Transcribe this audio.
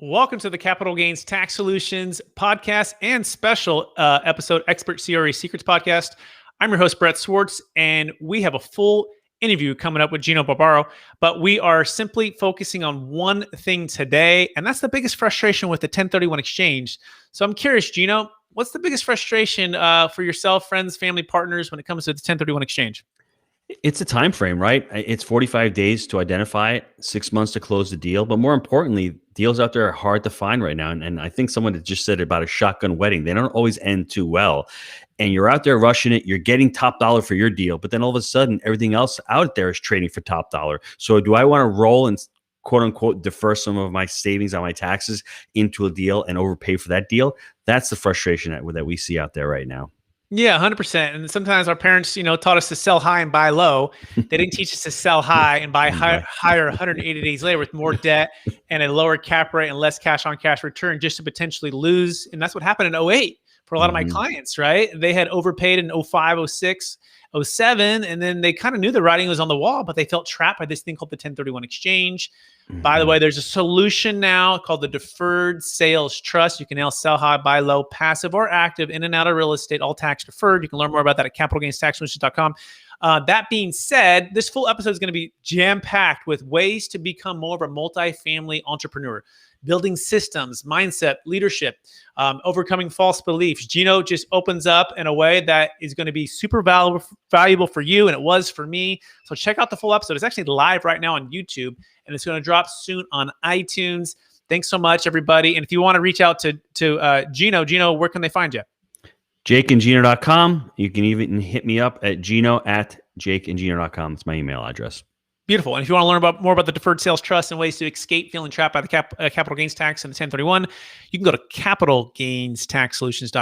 Welcome to the Capital Gains Tax Solutions podcast and special episode Expert CRA Secrets podcast. I'm your host, Brett Swarts, and we have a full interview coming up with Gino Barbaro, but we are simply focusing on one thing today, and that's the biggest frustration with the 1031 exchange. So I'm curious, Gino, what's the biggest frustration for yourself, friends, family, partners when it comes to the 1031 exchange? It's a time frame, right? It's 45 days to identify it, 6 months to close the deal. But more importantly, deals out there are hard to find right now. And I think someone had just said about a shotgun wedding. They don't always end too well. And you're out there rushing it. You're getting top dollar for your deal. But then all of a sudden, everything else out there is trading for top dollar. So do I want to roll and quote unquote defer some of my savings on my taxes into a deal and overpay for that deal? That's the frustration that we see out there right now. Yeah, 100%. And sometimes our parents, taught us to sell high and buy low. They didn't teach us to sell high and buy higher 180 days later with more debt and a lower cap rate and less cash on cash return just to potentially lose. And that's what happened in 2008 for a lot of my clients, right? They had overpaid in 2005, 06, 07, and then they kind of knew the writing was on the wall, but they felt trapped by this thing called the 1031 exchange. By the way, there's a solution now called the Deferred Sales Trust. You can now sell high, buy low, passive or active, in and out of real estate, all tax deferred. You can learn more about that at capitalgainstaxsolutions.com. That being said, this full episode is going to be jam-packed with ways to become more of a multifamily entrepreneur, building systems, mindset, leadership, overcoming false beliefs. Gino just opens up in a way that is going to be super valuable for you, and it was for me. So check out the full episode. It's actually live right now on YouTube, and it's going to drop soon on iTunes. Thanks so much, everybody. And if you want to reach out to Gino, where can they find you? JakeandGino.com. You can even hit me up at Gino@JakeandGino.com. It's my email address. Beautiful. And if you want to learn more about the Deferred Sales Trust and ways to escape feeling trapped by the capital gains tax and the 1031, you can go to capitalgainstaxsolutions.com.